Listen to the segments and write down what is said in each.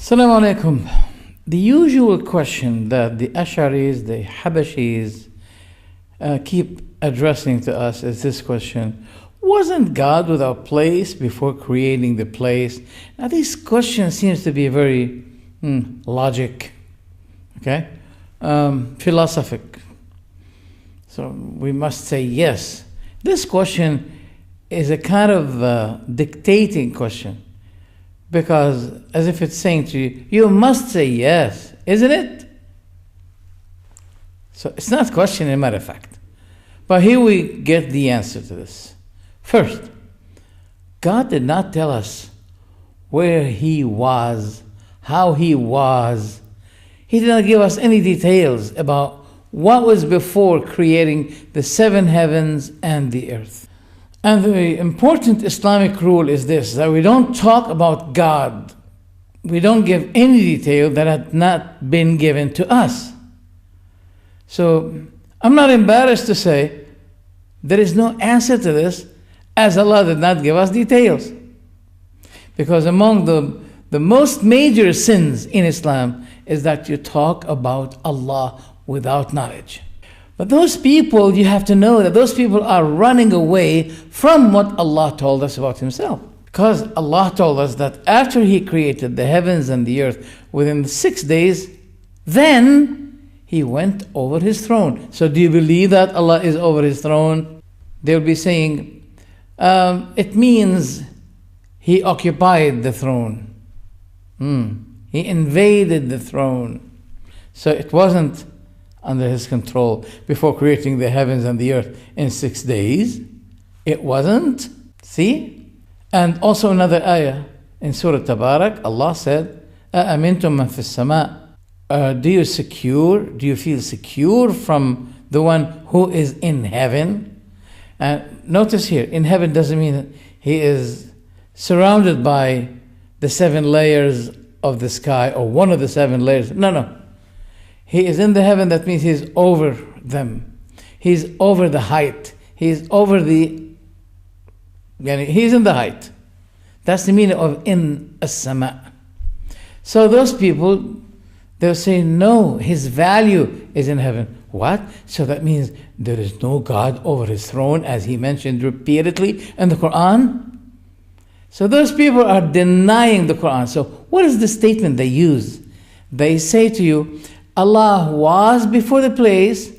Assalamu alaikum. The usual question that the Asharis, the Habashis keep addressing to us is this question: wasn't God without place before creating the place? Now this question seems to be very logic, okay, philosophic. So we must say yes. This question is a kind of dictating question, because as if it's saying to you, you must say yes, isn't it? So it's not a question, as a matter of fact. But here we get the answer to this. First, God did not tell us where He was, how He was. He did not give us any details about what was before creating the seven heavens and the earth. And the important Islamic rule is this, that we don't talk about God. We don't give any detail that had not been given to us. So I'm not embarrassed to say there is no answer to this, as Allah did not give us details. Because among the most major sins in Islam is that you talk about Allah without knowledge. But those people, you have to know that those people are running away from what Allah told us about Himself. Because Allah told us that after He created the heavens and the earth within 6 days, then He went over His throne. So do you believe that Allah is over His throne? They'll be saying, it means He occupied the throne. He invaded the throne. So it wasn't under His control before creating the heavens and the earth in 6 days. It wasn't. See? And also another ayah in Surah Tabarak, Allah said, أَأَمِنْتُم مَّن فِي السَّمَاءِ Do you feel secure from the one who is in heaven? And notice here, in heaven doesn't mean that He is surrounded by the 7 layers of the sky or one of the 7 layers. No. He is in the heaven, that means He's over them. He's over the height. He's over He's in the height. That's the meaning of in as-sama. So those people, they'll say, no, His value is in heaven. What? So that means there is no God over His throne, as He mentioned repeatedly in the Quran. So those people are denying the Quran. So what is the statement they use? They say to you, Allah was before the place,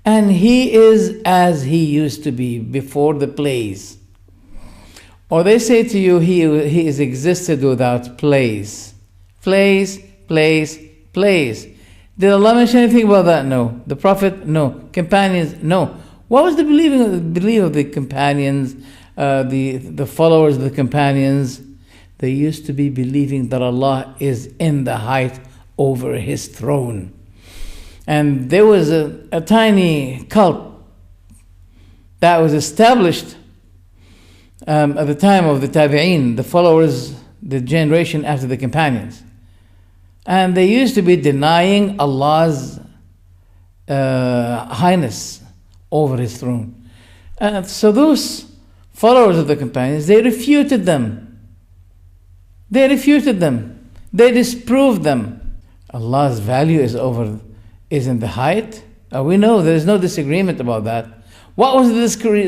and He is as He used to be before the place. Or they say to you, He is existed without place. Place. Did Allah mention anything about that? No. The Prophet? No. Companions? No. What was the belief of the companions, the followers of the companions? They used to be believing that Allah is in the height over His throne. And there was a tiny cult that was established at the time of the Tabi'een, the followers, the generation after the companions. And they used to be denying Allah's highness over His throne. So those followers of the companions, they refuted them. They disproved them. Allah's value is in the height. We know there is no disagreement about that. What was the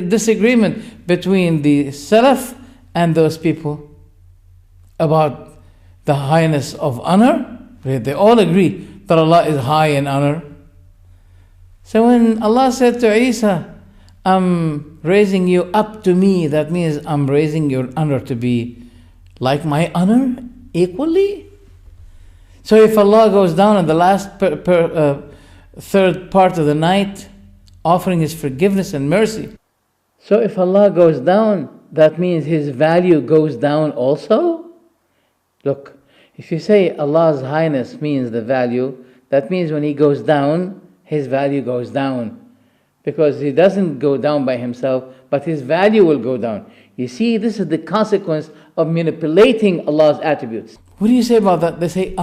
disagreement between the Salaf and those people about the highness of honor? They all agree that Allah is high in honor. So when Allah said to Isa, I'm raising you up to me, that means I'm raising your honor to be like my honor equally. So if Allah goes down in the last third part of the night, offering His forgiveness and mercy, so if Allah goes down, that means His value goes down also? Look, if you say Allah's highness means the value, that means when He goes down, His value goes down. Because He doesn't go down by Himself, but His value will go down. You see, this is the consequence of manipulating Allah's attributes. What do you say about that? They say,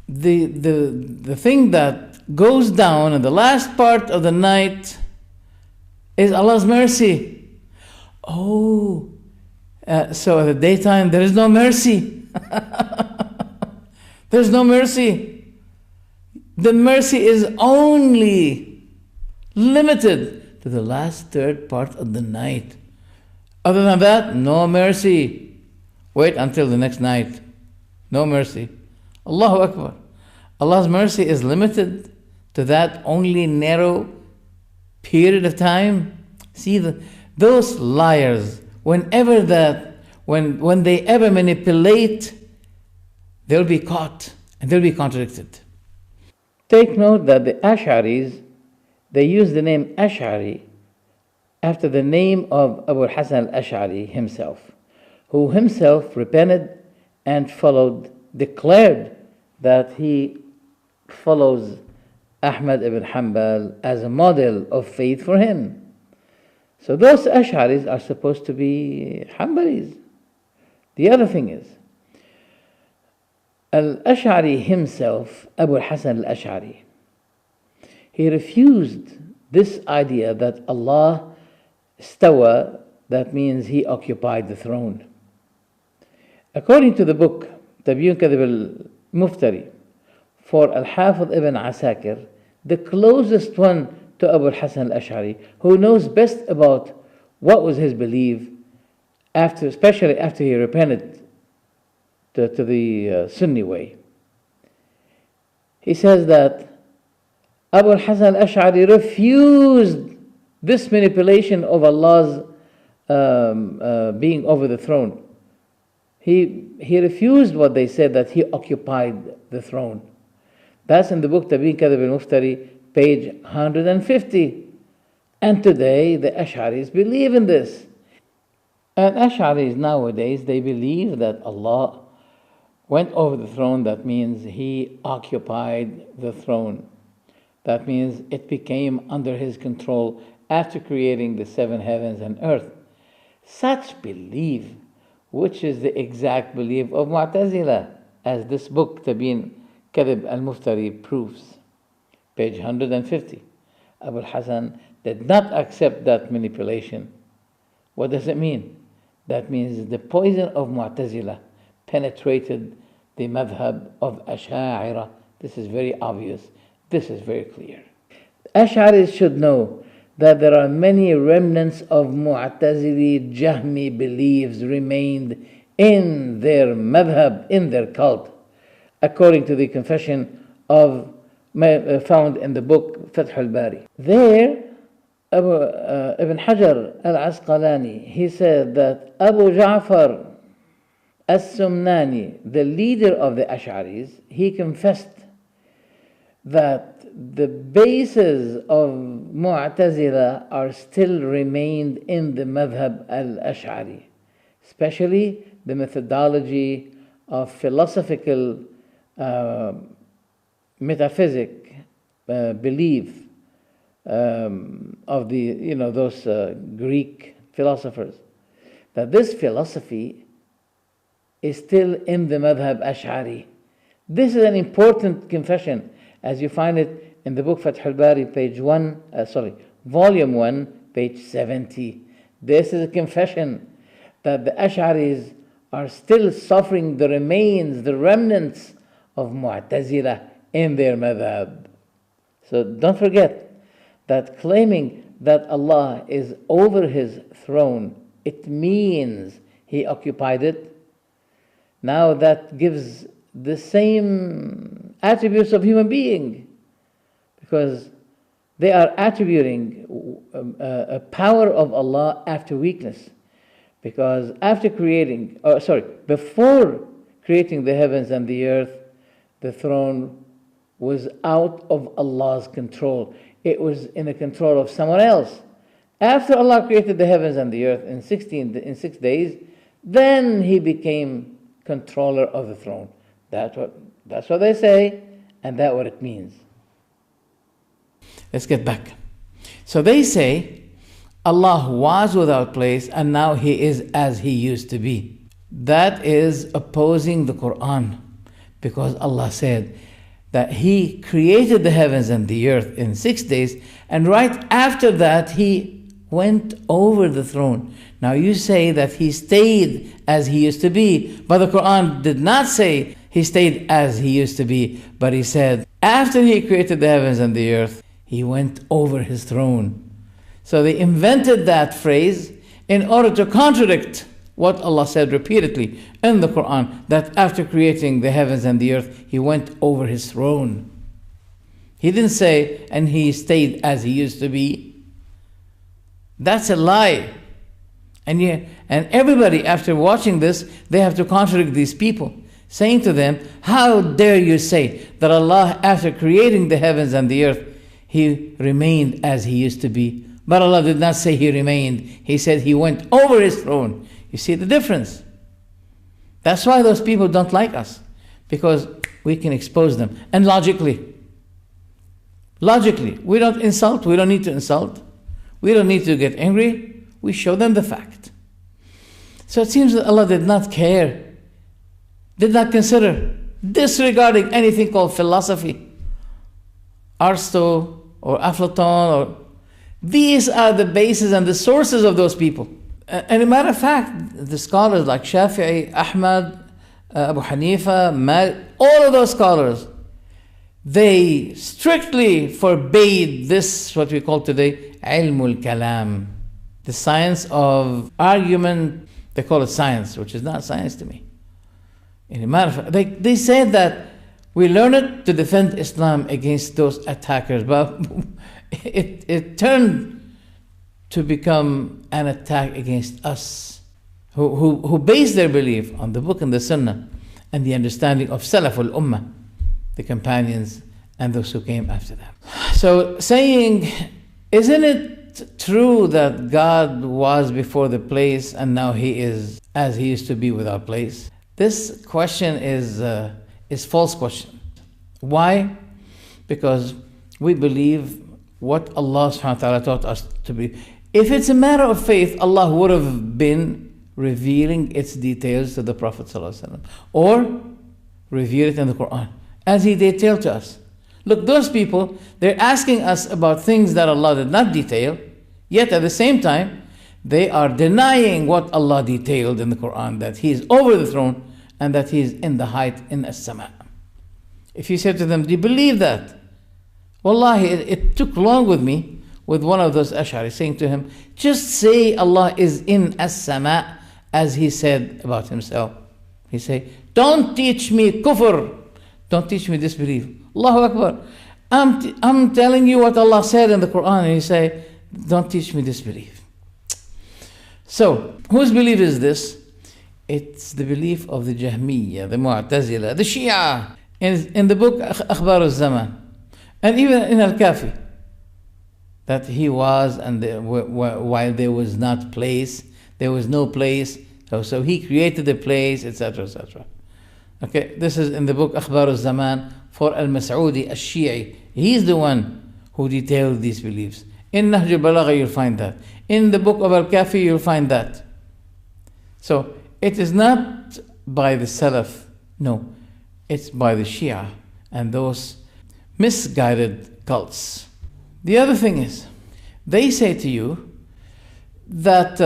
the thing that goes down in the last part of the night is Allah's mercy. So at the daytime there is no mercy. There's no mercy. The mercy is only limited to the last third part of the night. Other than that, no mercy. Wait until the next night. No mercy. Allahu Akbar. Allah's mercy is limited to that only narrow period of time. See, those liars, when they ever manipulate, they'll be caught and they'll be contradicted. Take note that the Asharis, they use the name Ash'ari after the name of Abu al-Hasan al-Ash'ari himself, who himself repented and declared that he follows Ahmad ibn Hanbal as a model of faith for him. So those Ash'aris are supposed to be Hanbalis. The other thing is, Al-Ash'ari himself, Abu al-Hasan al-Ash'ari, he refused this idea that Allah istawa, that means he occupied the throne. According to the book Tabyin Kadhib al-Muftari for Al-Hafidh ibn Asakir, the closest one to Abu al-Hasan al-Ash'ari, who knows best about what was his belief, especially after he repented to the Sunni way. He says that Abu al-Hasan al-Ash'ari refused this manipulation of Allah's being over the throne. He refused what they said, that he occupied the throne. That's in the book Tabyin Kadhib al-Muftari, page 150. And today the Ash'aris believe in this. And Ash'aris nowadays, they believe that Allah went over the throne. That means he occupied the throne. That means it became under his control after creating the 7 heavens and earth. Such belief, which is the exact belief of Mu'tazila, as this book Tabyin Kadhib al-Muftari proves. Page 150. Abu al-Hasan did not accept that manipulation. What does it mean? That means the poison of Mu'tazila penetrated the madhab of Ash'ari. This is very obvious. This is very clear. Ash'aris should know that there are many remnants of Mu'tazili Jahmi beliefs remained in their madhab, in their cult, according to the confession of found in the book Fath al-Bari. There, Ibn Hajar al-Asqalani, he said that Abu Ja'far as-Sumnani, the leader of the Ash'aris, he confessed that the bases of Mu'tazila are still remained in the madhab al-Ash'ari, especially the methodology of philosophical metaphysic belief of those Greek philosophers, that this philosophy is still in the madhab Ash'ari. This is an important confession, as you find it in the book Fath al-Bari, volume 1, page 70. This is a confession that the Ash'aris are still suffering the remains, the remnants of Mu'tazila in their madhab. So don't forget that claiming that Allah is over his throne, it means he occupied it. Now that gives the same attributes of human being, because they are attributing a power of Allah after weakness. Because before creating the heavens and the earth, the throne was out of Allah's control. It was in the control of someone else. After Allah created the heavens and the earth in 6 days, then he became controller of the throne. That's what they say, and that's what it means. Let's get back. So they say Allah was without place and now he is as he used to be. That is opposing the Quran, because Allah said that he created the heavens and the earth in 6 days, and right after that he went over the throne. Now you say that he stayed as he used to be, but the Quran did not say He stayed as he used to be, but he said, after he created the heavens and the earth, he went over his throne. So they invented that phrase in order to contradict what Allah said repeatedly in the Quran, that after creating the heavens and the earth, he went over his throne. He didn't say, and he stayed as he used to be. That's a lie. And everybody, after watching this, they have to contradict these people, saying to them, how dare you say that Allah, after creating the heavens and the earth, he remained as he used to be. But Allah did not say he remained. He said he went over his throne. You see the difference? That's why those people don't like us, because we can expose them. And logically, we don't insult, we don't need to insult, we don't need to get angry, we show them the fact. So it seems that Allah did not care, did not consider, disregarding anything called philosophy, Aristotle or Aflaton, these are the bases and the sources of those people. And a matter of fact, the scholars like Shafi'i, Ahmad, Abu Hanifa, Malik, all of those scholars, they strictly forbade this, what we call today, ilmul kalam, the science of argument. They call it science, which is not science to me. In a matter of fact, they said that we learn it to defend Islam against those attackers, but it turned to become an attack against us, who base their belief on the book and the sunnah and the understanding of Salaf al-Ummah, the companions and those who came after them. So saying, isn't it true that God was before the place and now he is as he used to be without place? This question is false question. Why? Because we believe what Allah subhanahu wa ta'ala taught us to be. If it's a matter of faith, Allah would have been revealing its details to the Prophet ﷺ, or reveal it in the Quran, as he detailed to us. Look, those people, they're asking us about things that Allah did not detail, yet at the same time, they are denying what Allah detailed in the Quran, that He is over the throne and that He is in the height in as-sama. If you said to them, do you believe that? Wallahi, it took long with me, with one of those Asharis, saying to him, just say Allah is in as-sama as He said about Himself. He say, don't teach me kufr, don't teach me disbelief. Allahu Akbar. I'm telling you what Allah said in the Quran, and you say, don't teach me disbelief. So, whose belief is this? It's the belief of the Jahmiyyah, the Mu'tazila, the Shia, in the book Akhbar al-Zaman, and even in Al-Kafi, that he was, and while there was not place, there was no place, so he created the place, etc., etc. Okay, this is in the book Akhbar al-Zaman for Al-Mas'udi al-Shi'i. He's the one who detailed these beliefs. In Nahj al-Balagha you'll find that. In the book of Al-Kafi you'll find that. So it is not by the Salaf, no, it's by the Shia and those misguided cults. The other thing is, they say to you that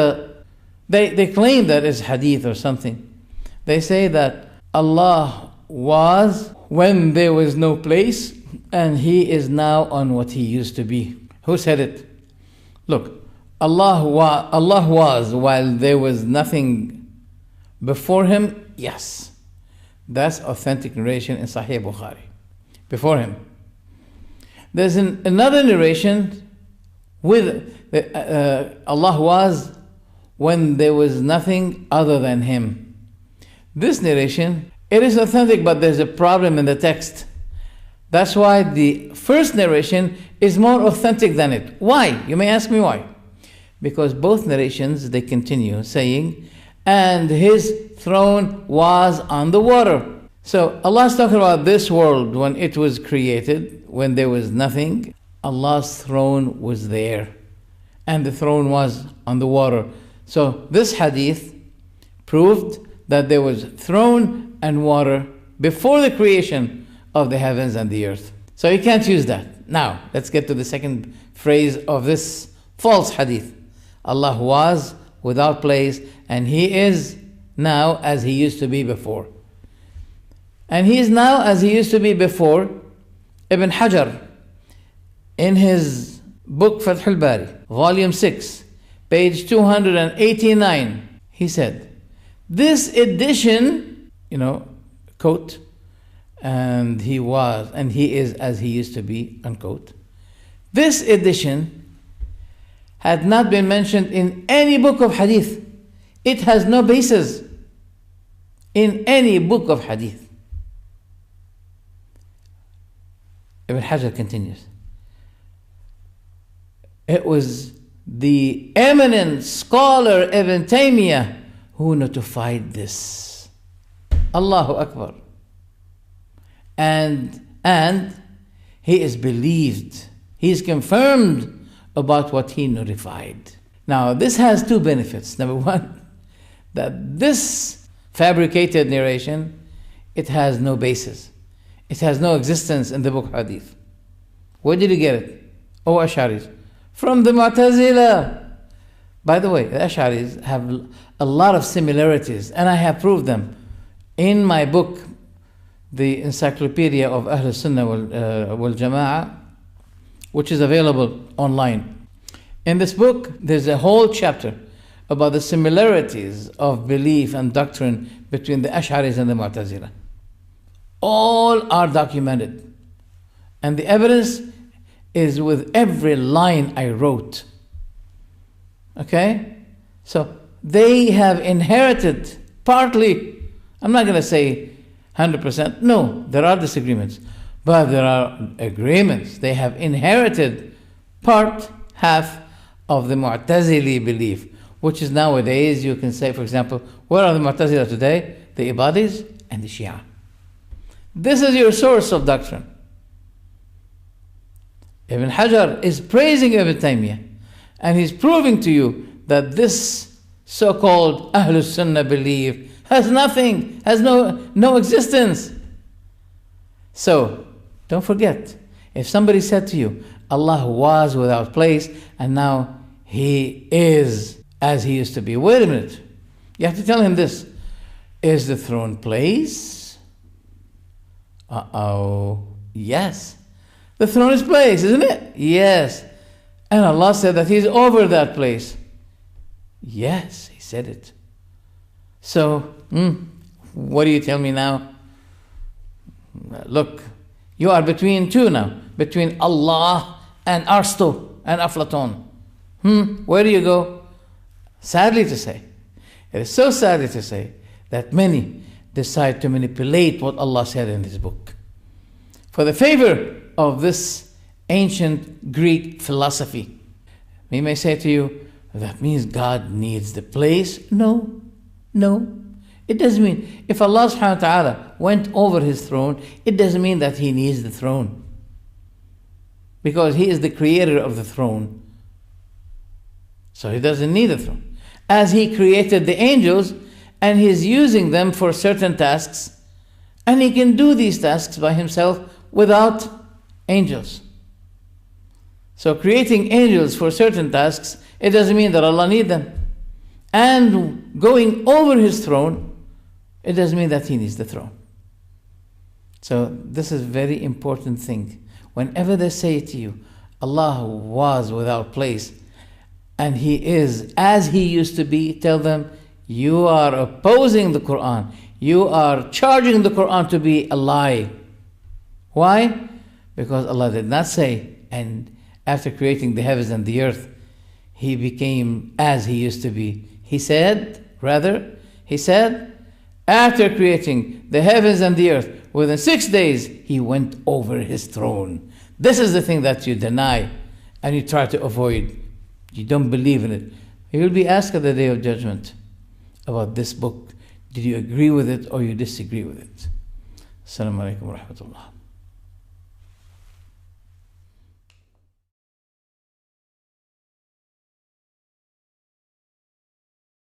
they claim that it's hadith or something. They say that Allah was when there was no place, and He is now on what He used to be. Who said it? Look, Allah was while there was nothing before Him. Yes, that's authentic narration in Sahih Bukhari. Before Him. There's another narration with Allah was when there was nothing other than Him. This narration, it is authentic, but there's a problem in the text. That's why the first narration is more authentic than it. Why? You may ask me why. Because both narrations, they continue saying, and His throne was on the water. So Allah is talking about this world when it was created, when there was nothing. Allah's throne was there, and the throne was on the water. So this hadith proved that there was throne and water before the creation of the heavens and the earth. So you can't use that. Now, let's get to the second phrase of this false hadith. Allah was without place, and He is now as He used to be before. And he is now as he used to be before. Ibn Hajar, in his book Fath al-Bari, volume 6, page 289, he said, this edition, quote, and he is as he used to be, unquote. This edition had not been mentioned in any book of hadith. It has no basis in any book of hadith. Ibn Hajar continues. It was the eminent scholar Ibn Taymiyyah who notified this. Allahu Akbar. And he is believed. He is confirmed about what he notified. Now, this has two benefits. Number one, that this fabricated narration, it has no basis. It has no existence in the book Hadith. Where did you get it? Oh, Asharis. From the Mu'tazila. By the way, the Asharis have a lot of similarities, and I have proved them in my book, the Encyclopedia of Ahl Sunnah wal Jama'ah, which is available online. In this book, there's a whole chapter about the similarities of belief and doctrine between the Asharis and the Mu'tazila. All are documented. And the evidence is with every line I wrote. Okay? So they have inherited partly, I'm not going to say 100%, no, there are disagreements, but there are agreements. They have inherited half of the Mu'tazili belief, which is nowadays, you can say, for example, where are the Mu'tazila today? The Ibadis and the Shia. This is your source of doctrine. Ibn Hajar is praising Ibn Taymiyyah, and he's proving to you that this so-called Ahlus Sunnah belief has nothing, has no existence. So, don't forget, if somebody said to you, Allah was without place, and now He is as He used to be. Wait a minute. You have to tell him this. Is the throne place? Yes. The throne is place, isn't it? Yes. And Allah said that He's over that place. Yes, He said it. So, what do you tell me now? Look, you are between two now. Between Allah and Aristotle and Aflaton. Where do you go? Sadly to say, it is so sadly to say that many decide to manipulate what Allah said in His book for the favor of this ancient Greek philosophy. We may say to you, that means God needs the place. No. It doesn't mean, if Allah subhanahu wa ta'ala went over His throne, it doesn't mean that He needs the throne. Because He is the creator of the throne. So He doesn't need a throne. As He created the angels, and He's using them for certain tasks, and He can do these tasks by Himself without angels. So creating angels for certain tasks, it doesn't mean that Allah needs them. And going over His throne, it doesn't mean that He needs the throne. So this is a very important thing. Whenever they say to you, Allah was without place, and He is as He used to be, tell them, you are opposing the Quran. You are charging the Quran to be a lie. Why? Because Allah did not say, and after creating the heavens and the earth, He became as He used to be. He said, after creating the heavens and the earth, within 6 days, He went over His throne. This is the thing that you deny and you try to avoid. You don't believe in it. You will be asked at the Day of Judgment about this book. Did you agree with it or you disagree with it? Assalamu alaikum wa rahmatullah.